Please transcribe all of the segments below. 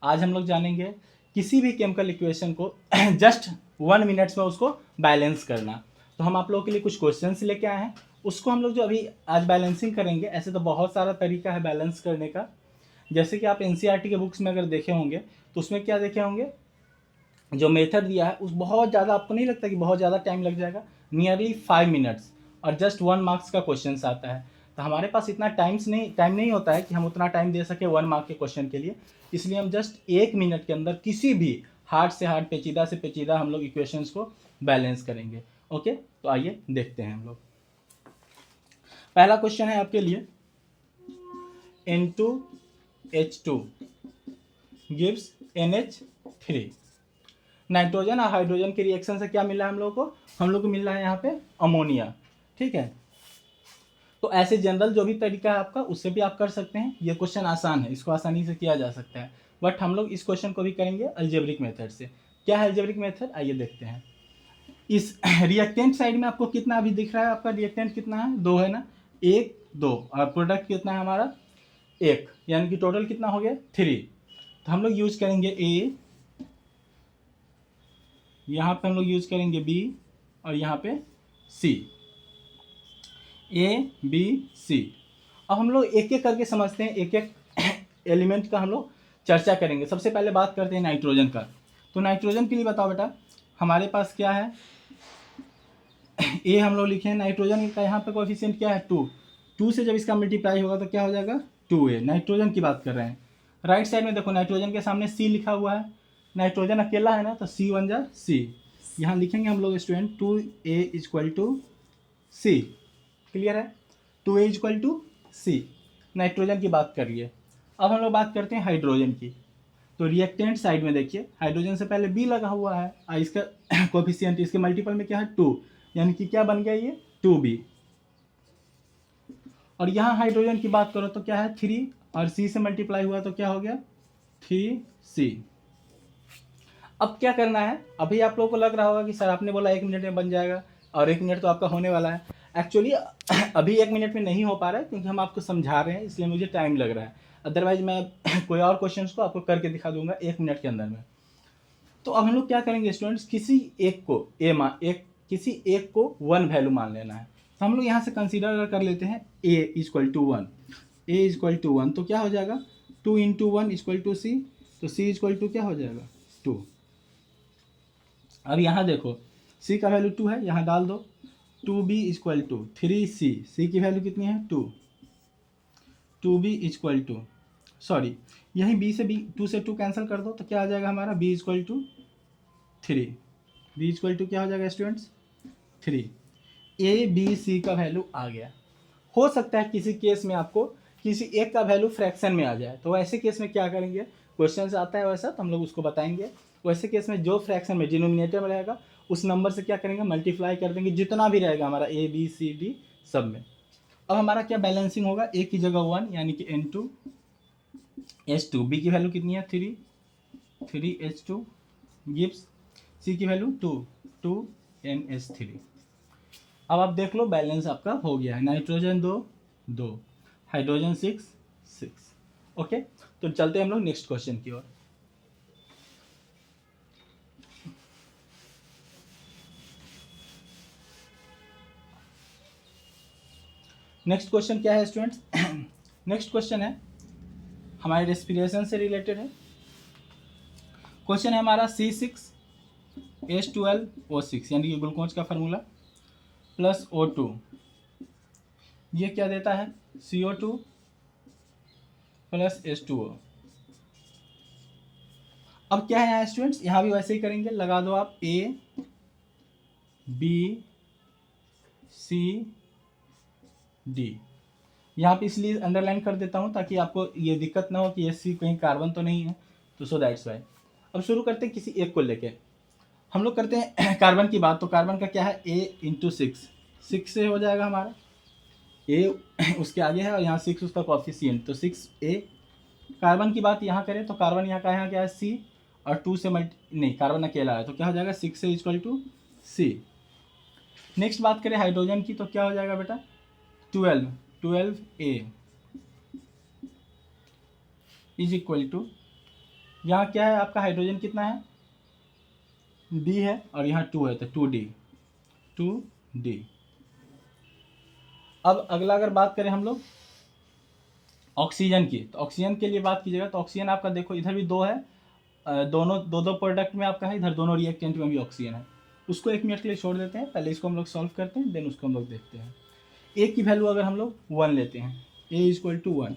आज हम लोग जानेंगे किसी भी केमिकल इक्वेशन को जस्ट 1 मिनट्स में उसको बैलेंस करना। तो हम आप लोगों के लिए कुछ क्वेश्चंस लेके आए हैं, उसको हम लोग जो अभी आज बैलेंसिंग करेंगे। ऐसे तो बहुत सारा तरीका है बैलेंस करने का, जैसे कि आप एनसीईआरटी के बुक्स में अगर देखे होंगे तो उसमें क्या देखे होंगे, जो मेथड दिया है उस बहुत ज़्यादा, आपको नहीं लगता कि बहुत ज़्यादा टाइम लग जाएगा, नियरली 5 मिनट्स, और जस्ट 1 मार्क्स का क्वेश्चन आता है। तो हमारे पास इतना टाइम नहीं होता है कि हम उतना टाइम दे सके 1 मार्क के क्वेश्चन के लिए, इसलिए हम जस्ट 1 मिनट के अंदर किसी भी हार्ड से हार्ड, पेचीदा से पेचीदा हम लोग इक्वेशंस को बैलेंस करेंगे। ओके, तो आइए देखते हैं हम लोग। पहला क्वेश्चन है आपके लिए, N2H2 गिव्स NH3। नाइट्रोजन और हाइड्रोजन के रिएक्शन से क्या मिला है हम लोग को? हम लोग को मिल रहा है यहाँ पे अमोनिया। ठीक है, तो ऐसे जनरल जो भी तरीका है आपका, उससे भी आप कर सकते हैं। ये क्वेश्चन आसान है, इसको आसानी से किया जा सकता है, बट हम लोग इस क्वेश्चन को भी करेंगे अलजेब्रिक मेथड से। क्या है अलजेब्रिक मेथड, आइए देखते हैं। इस रिएक्टेंट साइड में आपको कितना अभी दिख रहा है? आपका रिएक्टेंट कितना है? 2 है ना, 1 2, और प्रोडक्ट कितना है हमारा? 1, यानी कि टोटल कितना हो गया? 3। तो हम लोग यूज करेंगे ए, यहाँ पे हम लोग यूज करेंगे बी, और यहाँ पे सी, ए बी सी। अब हम लोग एक एक करके समझते हैं, एक एक एलिमेंट का हम लोग चर्चा करेंगे। सबसे पहले बात करते हैं नाइट्रोजन का। तो नाइट्रोजन के लिए बताओ बेटा, हमारे पास क्या है? ए हम लोग लिखे हैं, नाइट्रोजन का यहाँ पे कोएफिशिएंट क्या है? 2। 2 से जब इसका मल्टीप्लाई होगा तो क्या हो जाएगा? 2A। नाइट्रोजन की बात कर रहे हैं। राइट साइड में देखो, नाइट्रोजन के सामने सी लिखा हुआ है, नाइट्रोजन अकेला है ना, तो सी बन जा सी। यहाँ लिखेंगे हम लोग student 2A equal to C. Clear है? 2A equal to C, nitrogen की बात कर लिए। अब हम लोग बात करते हैं हाइड्रोजन की। तो रिएक्टेंट साइड में देखिए, हाइड्रोजन से पहले बी लगा हुआ है, और इसका कोएफिशिएंट इसके मल्टीपल में क्या है? 2, यानी कि क्या बन गया ये? 2B। और यहाँ हाइड्रोजन की बात करो तो क्या है? 3, और सी से मल्टीप्लाई हुआ तो क्या हो गया? 3C। अब क्या करना है? अभी आप लोगों को लग रहा होगा कि सर आपने बोला 1 मिनट में बन जाएगा, और 1 मिनट तो आपका होने वाला है। एक्चुअली अभी 1 मिनट में नहीं हो पा रहा है, क्योंकि हम आपको समझा रहे हैं, इसलिए मुझे टाइम लग रहा है। अदरवाइज मैं कोई और क्वेश्चन को आपको करके दिखा दूंगा 1 मिनट के अंदर में। तो अब हम लोग क्या करेंगे स्टूडेंट्स, किसी एक को किसी एक को 1 वैल्यू मान लेना है। तो हम लोग यहाँ से कंसीडर कर लेते हैं a equal to 1। a equal to 1 तो क्या हो जाएगा? 2 इंटू 1 इक्वल टू सी, तो c इक्वल टू क्या हो जाएगा? 2। अब यहाँ देखो, c का वैल्यू 2 है, यहाँ डाल दो। 2b equal to 3c, c की वैल्यू कितनी है? 2। 2b इक्वल टू, सॉरी, यहीं b से 2 से 2 कैंसिल कर दो, तो क्या आ जाएगा हमारा? b equal to 3। b equal to क्या हो जाएगा स्टूडेंट्स? 3। a b c का वैल्यू आ गया। हो सकता है किसी केस में आपको किसी एक का वैल्यू फ्रैक्शन में आ जाए, तो ऐसे केस में क्या करेंगे? क्वेश्चन से आता है वैसा, तो हम लोग उसको बताएंगे। वैसे केस में जो फ्रैक्शन में डिनोमिनेटर में रहेगा, उस नंबर से क्या करेंगे? मल्टीप्लाई कर देंगे, जितना भी रहेगा हमारा a b c d सब में। अब हमारा क्या बैलेंसिंग होगा? a की जगह 1, यानी कि N2H2। b की वैल्यू कितनी है? 3H2 गिव्स c की वैल्यू 2NH3। अब आप देख लो, बैलेंस आपका हो गया है। Nitrogen 2, hydrogen 6। ओके, तो चलते हैं हम लोग नेक्स्ट क्वेश्चन की ओर। नेक्स्ट क्वेश्चन क्या है स्टूडेंट्स? नेक्स्ट क्वेश्चन है हमारे रेस्पिरेशन से रिलेटेड है। क्वेश्चन है हमारा C6H12O6, यानी कि ग्लूकोज का फार्मूला प्लस O2, ये क्या देता है? CO2 plus H2O। अब क्या है यहाँ स्टूडेंट्स, यहाँ भी वैसे ही करेंगे, लगा दो आप A B C D। यहाँ पे इसलिए अंडरलाइन कर देता हूँ ताकि आपको ये दिक्कत ना हो कि ये C कहीं कार्बन तो नहीं है, तो सो दैट्स वाई। अब शुरू करते हैं किसी एक को लेके। हम लोग करते हैं कार्बन की बात। तो कार्बन का क्या है? A इंटू 6 से हो जाएगा हमारा। A उसके आगे है, और यहाँ 6 उसका कोएफिशिएंट, तो 6A। कार्बन की बात यहाँ करें तो कार्बन यहाँ का यहाँ क्या है? C, और 2 से नहीं, कार्बन अकेला है, तो क्या हो जाएगा? 6A equal to C। Next बात करें हाइड्रोजन की, तो क्या हो जाएगा बेटा? 12A इज इक्वल टू यहाँ क्या है आपका हाइड्रोजन कितना है, डी है, और यहाँ 2 है तो 2D। अब अगला अगर बात करें हम लोग ऑक्सीजन की, तो ऑक्सीजन के लिए बात कीजिएगा तो ऑक्सीजन आपका देखो इधर भी 2 है, दोनों दो प्रोडक्ट में आपका है, इधर दोनों रिएक्टेंट में भी ऑक्सीजन है। उसको 1 मिनट के लिए छोड़ देते हैं, पहले इसको हम लोग सॉल्व करते हैं, देन उसको हम लोग देखते हैं। ए की वैल्यू अगर हम लोग 1 लेते हैं, A=1।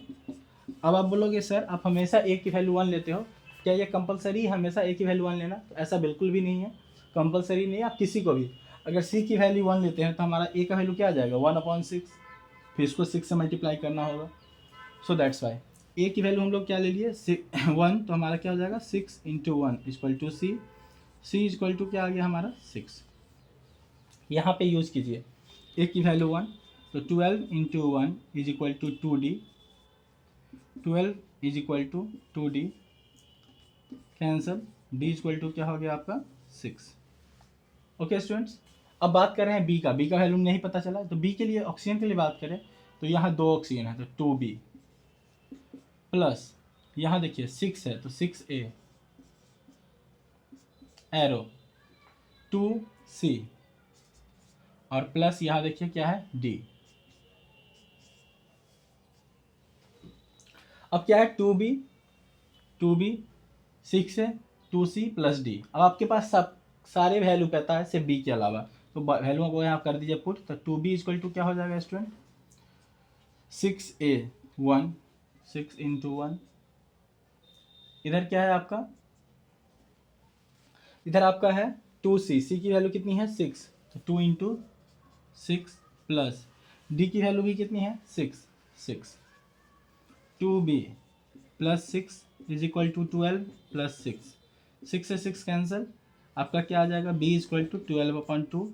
अब आप बोलोगे सर आप हमेशा ए की वैल्यू 1 लेते हो, क्या ये कंपलसरी है हमेशा ए की वैल्यू 1 लेना? तो ऐसा बिल्कुल भी नहीं है, कंपलसरी नहीं है। आप किसी को भी अगर सी की वैल्यू 1 लेते हैं तो हमारा ए का वैल्यू क्या आ जाएगा 1/6, फिर इसको 6 से मल्टीप्लाई करना होगा। सो दैट्स वाई ए की वैल्यू हम लोग क्या ले लिए 1, तो हमारा क्या हो जाएगा 6 × 1 = सी, सी = क्या आ गया हमारा 6। यहाँ पे यूज़ कीजिए ए की वैल्यू 1, तो 12 × 1 = 2D, 12 = 2D, कैंसल, D = क्या हो गया आपका 6। ओके स्टूडेंट्स, अब बात कर रहे हैं बी का, बी का वैल्यू नहीं पता चला, तो बी के लिए ऑक्सीजन के लिए बात करें तो यहाँ 2 ऑक्सीजन है तो 2B, प्लस यहाँ देखिए 6 है तो 6A, एरो 2C, और प्लस यहाँ देखिए क्या है D। अब क्या है 2B 6 है 2C + D। अब आपके पास सब सारे वैल्यू पता है सिर्फ B के अलावा, तो वैल्यू को यहाँ कर दीजिए पुट, तो 2B = क्या हो जाएगा स्टूडेंट 6A 6 × 1, इधर क्या है आपका, इधर आपका है 2C, C की वैल्यू कितनी है 6, तो 2 × 6 प्लस D की वैल्यू भी कितनी है 6, 2B + 6 = 12 + 6, 6 से 6 कैंसिल, आपका क्या आ जाएगा B = 12/2,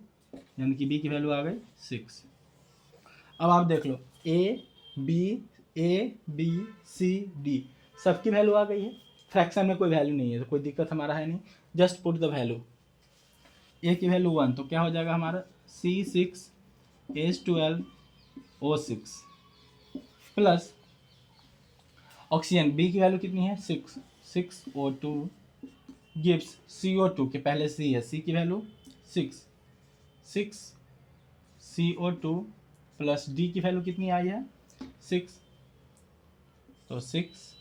यानी कि B की वैल्यू आ गई 6। अब आप देख लो A B C D सबकी वैल्यू आ गई है, फ्रैक्शन में कोई वैल्यू नहीं है तो कोई दिक्कत हमारा है नहीं, just put the value. A की वैल्यू 1 तो क्या हो जाएगा हमारा C6 H12 O6 plus oxygen B की वैल्यू कितनी है 6 O2 गिव्स CO2 के पहले C है, C की वैल्यू 6 CO2 प्लस D की वैल्यू कितनी आई है 6, तो 6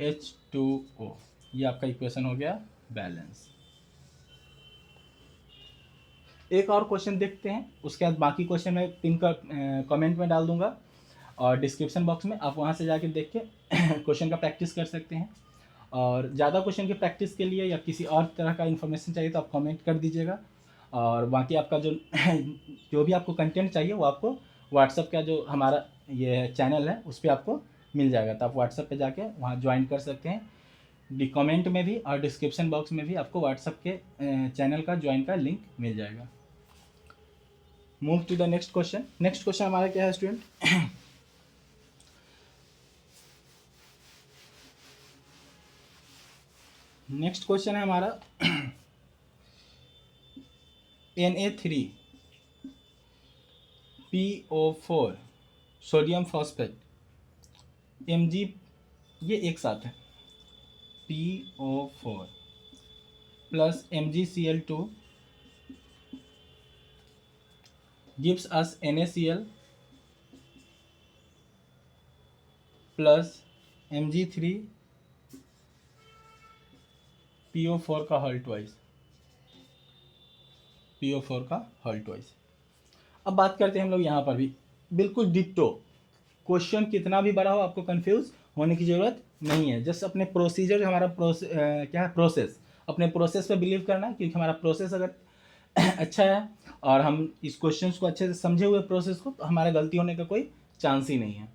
H2O, ये आपका इक्वेशन हो गया बैलेंस। एक और क्वेश्चन देखते हैं, उसके बाद बाकी क्वेश्चन मैं पिन का कमेंट में डाल दूंगा और डिस्क्रिप्शन बॉक्स में, आप वहां से जाके देख के क्वेश्चन का प्रैक्टिस कर सकते हैं। और ज़्यादा क्वेश्चन की प्रैक्टिस के लिए या किसी और तरह का इन्फॉर्मेशन चाहिए तो आप कमेंट कर दीजिएगा, और बाकी आपका जो जो भी आपको कंटेंट चाहिए वो आपको व्हाट्सएप का जो हमारा ये चैनल है उस पर आपको मिल जाएगा, तो आप व्हाट्सएप पे जाके वहाँ ज्वाइन कर सकते हैं। कमेंट में भी और डिस्क्रिप्शन बॉक्स में भी आपको व्हाट्सएप के चैनल का ज्वाइन का लिंक मिल जाएगा। Move to the next question. Next question हमारा क्या है स्टूडेंट नेक्स्ट क्वेश्चन है हमारा Na3PO4 सोडियम फॉस्फेट Mg, ये एक साथ है PO4 plus MgCl2 gives us NaCl plus Mg3PO4 का होल ट्वाइस, PO4 का होल ट्वाइस। अब बात करते हैं हम लोग यहाँ पर भी बिल्कुल डिट्टो, क्वेश्चन कितना भी बड़ा हो आपको कंफ्यूज होने की ज़रूरत नहीं है, जस्ट अपने प्रोसीजर हमारा क्या है प्रोसेस, अपने प्रोसेस पे बिलीव करना है, क्योंकि हमारा प्रोसेस अगर अच्छा है और हम इस क्वेश्चन को अच्छे से समझे हुए प्रोसेस को, तो हमारा गलती होने का कोई चांस ही नहीं है।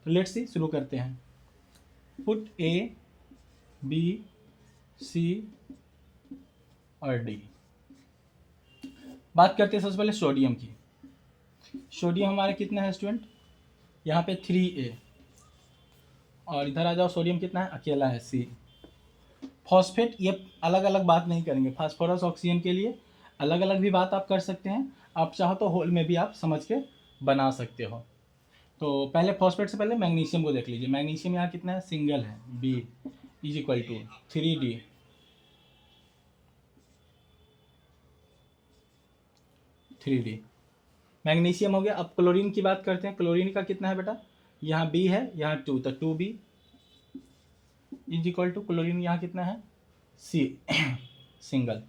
तो लेट्स सी, शुरू करते हैं। पुट A B C और D। बात करते हैं सबसे पहले सोडियम की। सोडियम हमारा कितना है स्टूडेंट, यहाँ पे 3A, और इधर आ जाओ सोडियम कितना है अकेला है C। फॉस्फेट ये अलग अलग बात नहीं करेंगे, फास्फोरस ऑक्सीजन के लिए अलग अलग भी बात आप कर सकते हैं, आप चाहो तो होल में भी आप समझ के बना सकते हो। तो पहले फॉस्फेट से पहले मैग्नीशियम को देख लीजिए, मैग्नीशियम यहाँ कितना है सिंगल है B, is equal to 3D। Magnesium हो गया। अब क्लोरीन की बात करते हैं। क्लोरीन का कितना है बेटा, यहाँ B है, यहाँ 2, तो 2B is equal two chlorine यहाँ कितना है C सिंगल।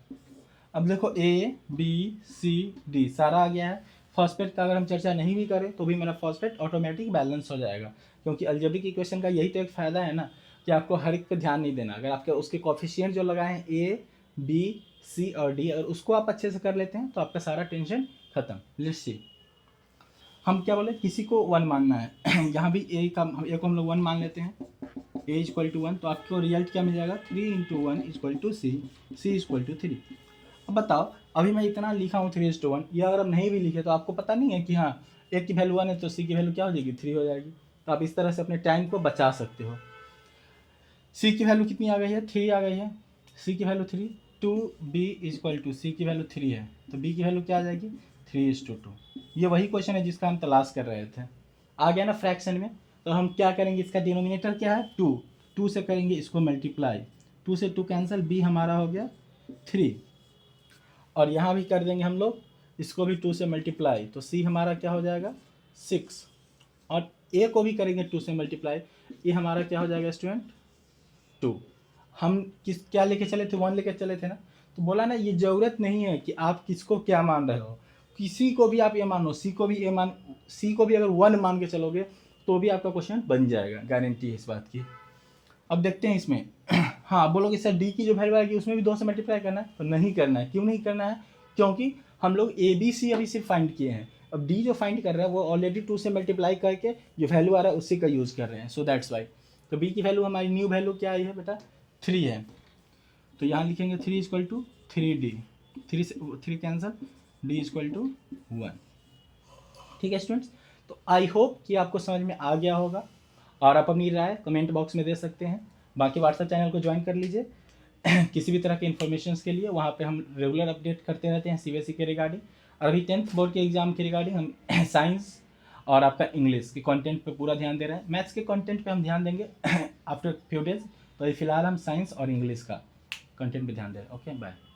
अब देखो ABCD सारा आ गया है। फॉस्फेट का अगर हम चर्चा नहीं भी करें तो भी मेरा फॉस्फेट ऑटोमेटिक बैलेंस हो जाएगा, क्योंकि अलजेब्रिक इक्वेशन का यही तो एक फ़ायदा है ना कि आपको हर एक पे ध्यान नहीं देना। अगर आपके उसके कोफिशिएंट जो लगाए हैं A B C और D, अगर उसको आप अच्छे से कर लेते हैं तो आपका सारा टेंशन खत्म। लेट्स सी, हम क्या बोले, किसी को 1 मानना है यहाँ भी A को हम लोग 1 मान लेते हैं, A इक्वल टू 1, तो आपको रिजल्ट क्या मिल जाएगा, 3 × 1 equal to C, C equal to 3। अब बताओ, अभी मैं इतना लिखा हूँ 3:1, या अगर हम नहीं भी लिखे तो आपको पता नहीं है कि हाँ A की वैल्यू 1 है तो C की वैल्यू क्या हो जाएगी, 3 हो जाएगी। तो आप इस तरह से अपने टाइम को बचा सकते हो। C की वैल्यू कितनी आ गई है, 3 आ गई है। C की value 3, 2B equal to C की वैल्यू 3 है, तो B की वैल्यू क्या आ जाएगी, 3:2। ये वही क्वेश्चन है जिसका हम तलाश कर रहे थे। आ गया ना फ्रैक्शन में, तो हम क्या करेंगे, इसका डिनोमिनेटर क्या है 2, 2 से करेंगे इसको मल्टीप्लाई, 2 से 2 कैंसिल, B हमारा हो गया 3, और यहाँ भी कर देंगे हम लोग इसको भी 2 से मल्टीप्लाई, तो C हमारा क्या हो जाएगा 6, और A को भी करेंगे 2 से मल्टीप्लाई, ये हमारा क्या हो जाएगा स्टूडेंट 2। हम क्या लेके चले थे, 1 लेके चले थे ना। तो बोला ना, ये ज़रूरत नहीं है कि आप किसको क्या मान रहे हो, किसी को भी आप ये मानो, C को भी अगर 1 मान के चलोगे तो भी आपका क्वेश्चन बन जाएगा, गारंटी है इस बात की। अब देखते हैं इसमें हाँ बोलोगे सर D की जो वैल्यू आएगी उसमें भी 2 से मल्टीप्लाई करना है, तो नहीं करना है। क्यों नहीं करना है, क्योंकि हम लोग ABC अभी सिर्फ फाइंड किए हैं। अब D जो फाइंड कर रहा है वो ऑलरेडी 2 से मल्टीप्लाई करके जो वैल्यू आ रहा है उसी का यूज़ कर रहे हैं, सो दैट्स वाई। तो B की वैल्यू हमारी न्यू वैल्यू क्या आई है बेटा, 3 है, तो यहाँ लिखेंगे 3 इक्वल टू 3D, 3 से 3 कैंसल, D इक्वल टू 1। ठीक है स्टूडेंट्स, तो आई होप कि आपको समझ में आ गया होगा, और आप अपनी राय कमेंट बॉक्स में दे सकते हैं। बाकी व्हाट्सएप चैनल को ज्वाइन कर लीजिए किसी भी तरह के इन्फॉर्मेशन के लिए, वहाँ पे हम रेगुलर अपडेट करते रहते हैं CBSE के रिगार्डिंग। और अभी 10th बोर्ड के एग्ज़ाम के रिगार्डिंग हम साइंस और आपका इंग्लिश के कंटेंट पे पूरा ध्यान दे रहे हैं। मैथ्स के कंटेंट पे हम ध्यान देंगे आफ्टर फ्यू डेज, तो अभी फिलहाल हम साइंस और इंग्लिश का कंटेंट पे ध्यान दे रहे हैं। Okay bye.